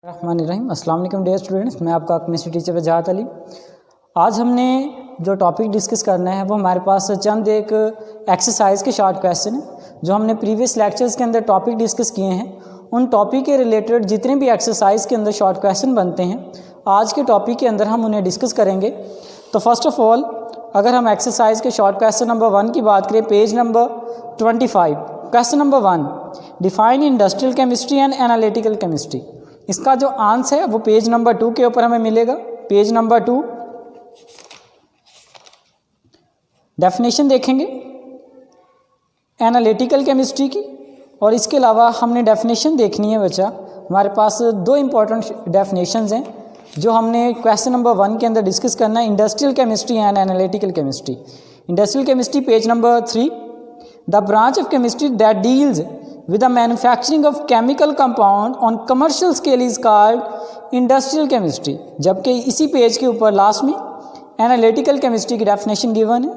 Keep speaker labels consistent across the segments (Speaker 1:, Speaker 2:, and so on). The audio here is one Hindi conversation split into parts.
Speaker 1: रहमानिर्रहीम। अस्सलाम वालेकुम डियर स्टूडेंट्स, मैं आपका केमिस्ट्री टीचर वजाहत अली। आज हमने जो टॉपिक डिस्कस करना है वो हमारे पास चंद एक एक्सरसाइज के शॉर्ट क्वेश्चन है जो हमने प्रीवियस लेक्चर्स के अंदर टॉपिक डिस्कस किए हैं। उन टॉपिक के रिलेटेड जितने भी एक्सरसाइज के अंदर शॉर्ट क्वेश्चन बनते हैं आज के टॉपिक के अंदर हम उन्हें डिस्कस करेंगे। तो फर्स्ट ऑफ ऑल अगर हम एक्सरसाइज के शॉर्ट क्वेश्चन नंबर 1 की बात करें, page number 25, question number 1, define industrial chemistry and analytical chemistry. इसका जो आंसर है वो पेज नंबर 2 के ऊपर हमें मिलेगा। पेज नंबर 2 डेफिनेशन देखेंगे एनालिटिकल केमिस्ट्री की, और इसके अलावा हमने डेफिनेशन देखनी है बच्चा। हमारे पास दो इंपॉर्टेंट डेफिनेशंस हैं जो हमने क्वेश्चन नंबर 1 के अंदर डिस्कस करना है, industrial chemistry and analytical chemistry. Industrial chemistry page number 3, the branch of chemistry that deals with the manufacturing of chemical compound on commercial scale is called industrial chemistry। जबकि इसी पेज के ऊपर लास्ट में analytical chemistry की definition given है।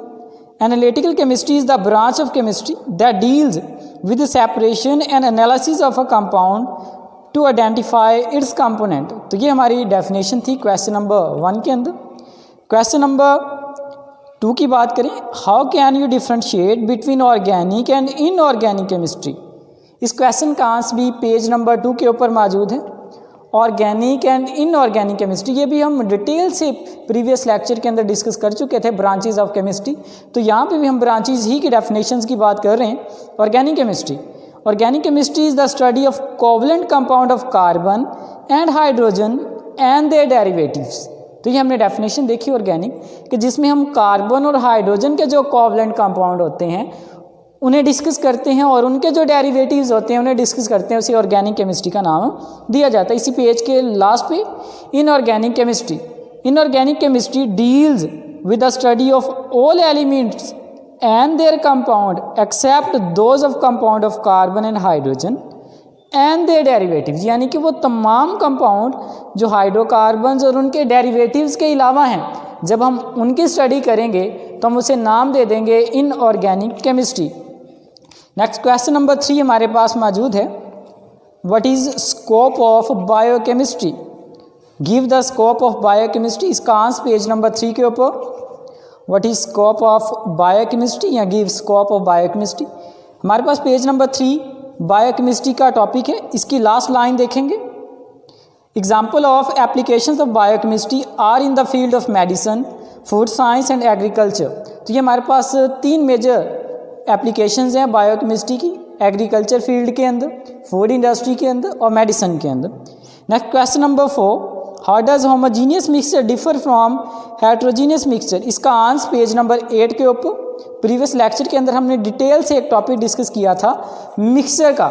Speaker 1: Analytical chemistry is the branch of chemistry that deals with the separation and analysis of a compound to identify its component। तो ये हमारी definition थी क्वेश्चन नंबर 1 के अंदर। क्वेश्चन नंबर 2 की बात करें, how can you differentiate between organic and inorganic chemistry। इस क्वेश्चन का आंसर भी पेज नंबर 2 के ऊपर मौजूद है। ऑर्गेनिक एंड इनऑर्गेनिक केमिस्ट्री, ये भी हम डिटेल से प्रीवियस लेक्चर के अंदर डिस्कस कर चुके थे, ब्रांचेस ऑफ केमिस्ट्री। तो यहाँ पे भी हम ब्रांचेस ही की डेफिनेशंस की बात कर रहे हैं। Organic chemistry, organic chemistry is the study of covalent compound of carbon and hydrogen and their derivatives. तो ये हमने डेफिनेशन देखी ऑर्गेनिक कि जिसमें हम कार्बन और हाइड्रोजन के जो कोवलेंट कंपाउंड होते हैं उन्हें डिस्कस करते हैं और उनके जो डेरिवेटिव्स होते हैं उन्हें डिस्कस करते हैं। उसी ऑर्गेनिक केमिस्ट्री का नाम दिया जाता है। इसी पेज के लास्ट पे inorganic chemistry, inorganic chemistry deals with the study of all elements and their compound except those of compound of carbon and hydrogen and their derivatives. यानी कि वो तमाम कंपाउंड जो हाइड्रोकार्बन्स और उनके डेरिवेटिव्स के अलावा हैं, जब हम उनकी स्टडी करेंगे तो हम उसे नाम दे देंगे inorganic chemistry. Next question number 3 हमारे पास मौजूद है, what is scope of biochemistry. Give the scope of biochemistry. इसका आंसर पेज नंबर 3 के ऊपर, what is scope of biochemistry या गिव स्कोप ऑफ बायोकेमिस्ट्री। हमारे पास पेज नंबर 3 बायोकेमिस्ट्री का टॉपिक है। इसकी लास्ट लाइन देखेंगे, example of applications of biochemistry are in the field of medicine, food science and agriculture. तो ये हमारे पास 3 मेजर एप्लीकेशंस हैं बायोकेमिस्ट्री की, एग्रीकल्चर फील्ड के अंदर, फूड इंडस्ट्री के अंदर और मेडिसिन के अंदर। Next question number 4, how does homogeneous mixture differ from heterogeneous mixture. इसका आंसर पेज नंबर 8 के ऊपर। प्रीवियस लेक्चर के अंदर हमने डिटेल से एक टॉपिक डिस्कस किया था मिक्सचर का,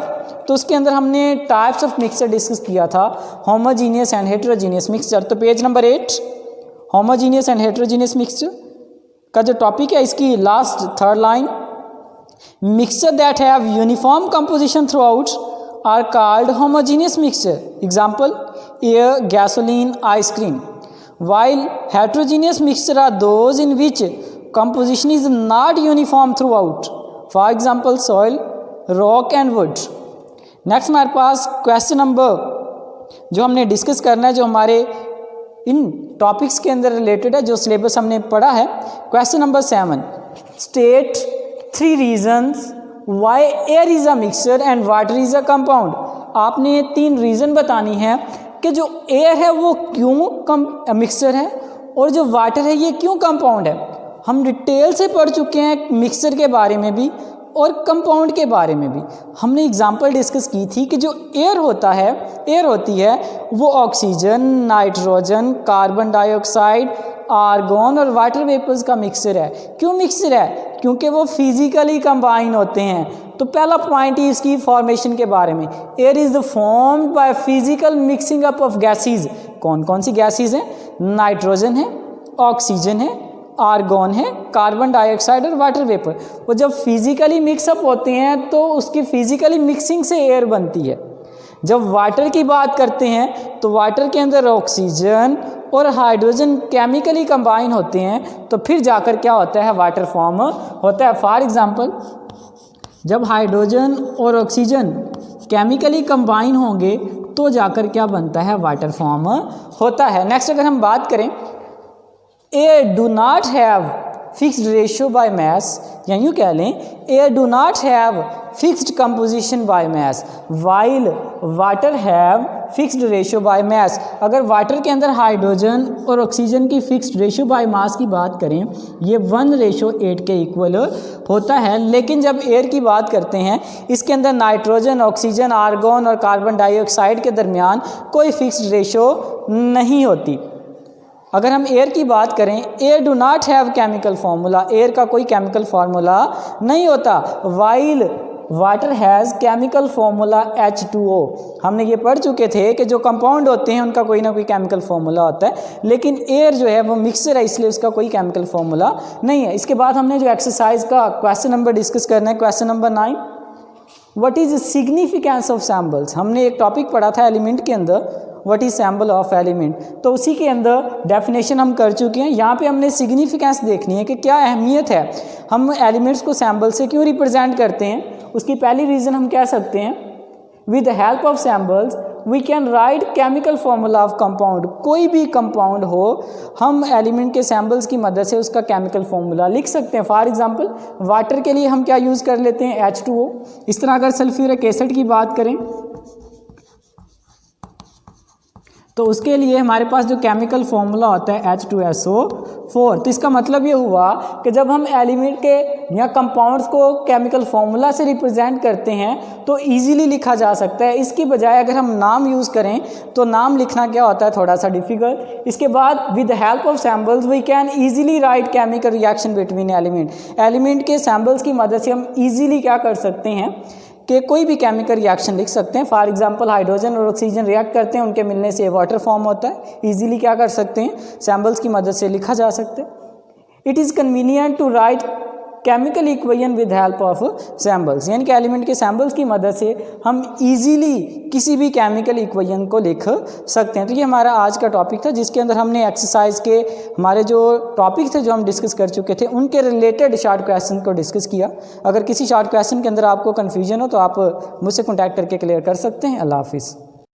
Speaker 1: तो उसके अंदर हमने टाइप्स ऑफ मिक्सचर डिस्कस किया था, होमोजीनियस एंड हेट्रोजीनियस मिक्सचर। तो page number 8 homogeneous and heterogeneous mixture का जो टॉपिक है, इसकी last 3rd line, mixture that have uniform composition throughout are called homogeneous mixture. Example air, gasoline, ice cream. While heterogeneous mixture are those in which composition is not uniform throughout, for example soil, rock and wood। Next हमारे पास क्वेश्चन नंबर जो हमने डिस्कस करना है, जो हमारे इन टॉपिक्स के अंदर रिलेटेड है, जो सिलेबस हमने पढ़ा है। Question number 7, state 3 reasons why air is a mixture and water is a compound. आपने 3 रीज़न बतानी है कि जो एयर है वो क्यों मिक्सचर है और जो वाटर है ये क्यों कंपाउंड है। हम डिटेल से पढ़ चुके हैं मिक्सचर के बारे में भी और कंपाउंड के बारे में भी। हमने एग्जांपल डिस्कस की थी कि जो एयर होती है वो oxygen, nitrogen, carbon dioxide, argon और वाटर वेपर्स का मिक्सचर है। क्यों मिक्सचर है? क्योंकि वो फिजिकली कंबाइन होते हैं। तो पहला पॉइंट ही इसकी फॉर्मेशन के बारे में, air is formed by physical mixing up of gases. कौन कौन सी गैसेज हैं? नाइट्रोजन है, ऑक्सीजन है, आर्गन है, कार्बन डाइऑक्साइड और वाटर वेपर। वो जब फिजिकली मिक्सअप होते हैं तो उसकी फिजिकली मिक्सिंग से एयर बनती है। जब वाटर की बात करते हैं तो वाटर के अंदर ऑक्सीजन और हाइड्रोजन केमिकली कंबाइन होते हैं, तो फिर जाकर क्या होता है? वाटर फॉर्म होता है। फॉर एग्जांपल, जब हाइड्रोजन और ऑक्सीजन केमिकली कंबाइन होंगे तो जाकर क्या बनता है, वाटर फॉर्म होता है। नेक्स्ट अगर हम बात करें, air do not have fixed ratio by mass, या यूँ कह लें air do not have fixed composition by mass while water have fixed ratio by mass. अगर वाटर के अंदर हाइड्रोजन और ऑक्सीजन की फिक्स्ड रेशियो बाय मास की बात करें, ये 1:8 के इक्वल होता है, लेकिन जब एयर की बात करते हैं इसके अंदर नाइट्रोजन, ऑक्सीजन, आर्गन और कार्बन डाइऑक्साइड के दरमियान कोई फिक्स्ड रेशियो नहीं होती। अगर हम एयर की बात करें, air do not have chemical formula, air का कोई केमिकल फार्मूला नहीं होता। While water has chemical formula H2O। हमने ये पढ़ चुके थे कि जो कंपाउंड होते हैं उनका कोई ना कोई केमिकल फार्मूला होता है, लेकिन एयर जो है वो मिक्सचर है, इसलिए उसका कोई केमिकल फार्मूला नहीं है। इसके बाद हमने जो एक्सरसाइज का क्वेश्चन नंबर डिस्कस करना है, question number 9, what is significance of symbols. हमने एक टॉपिक पढ़ा था एलिमेंट के अंदर, what is symbol of element, तो उसी के अंदर डेफिनेशन हम कर चुके हैं। यहाँ पे हमने सिग्निफिकेंस देखनी है कि क्या अहमियत है, हम एलिमेंट्स को सैम्बल से क्यों रिप्रेजेंट करते हैं। उसकी पहली रीज़न हम कह सकते हैं, with the help of symbols we can write chemical formula of compound. कोई भी कंपाउंड हो, हम एलिमेंट के सैम्बल्स की मदद से उसका केमिकल फार्मूला लिख सकते हैं। फॉर एग्जांपल वाटर के लिए हम क्या यूज़ कर लेते हैं, H2O। इस तरह अगर सल्फ्यूरिक एसिड की बात करें तो उसके लिए हमारे पास जो केमिकल फार्मूला होता है H2SO4। तो इसका मतलब ये हुआ कि जब हम एलिमेंट के या कंपाउंड्स को केमिकल फार्मूला से रिप्रेजेंट करते हैं तो इजीली लिखा जा सकता है। इसकी बजाय अगर हम नाम यूज़ करें तो नाम लिखना क्या होता है, थोड़ा सा डिफिकल्ट। इसके बाद with the help of symbols we can easily write chemical reaction between element. Element के सैम्बल्स की मदद से हम ईजिली क्या कर सकते हैं कि कोई भी केमिकल रिएक्शन लिख सकते हैं। फॉर एग्जांपल हाइड्रोजन और ऑक्सीजन रिएक्ट करते हैं, उनके मिलने से वाटर फॉर्म होता है। इजीली क्या कर सकते हैं, सैम्बल्स की मदद से लिखा जा सकता है। It is convenient to write chemical equation with help of symbols, यानी कि एलिमेंट के सैम्बल्स की मदद से हम इजीली किसी भी केमिकल इक्वेशन को लिख सकते हैं। तो ये हमारा आज का टॉपिक था, जिसके अंदर हमने एक्सरसाइज के हमारे जो टॉपिक थे जो हम डिस्कस कर चुके थे उनके रिलेटेड शॉर्ट क्वेश्चन को डिस्कस किया। अगर किसी शॉर्ट क्वेश्चन के अंदर आपको कन्फ्यूजन हो तो आप मुझसे कॉन्टैक्ट करके क्लियर कर सकते हैं। अल्लाह हाफिज़।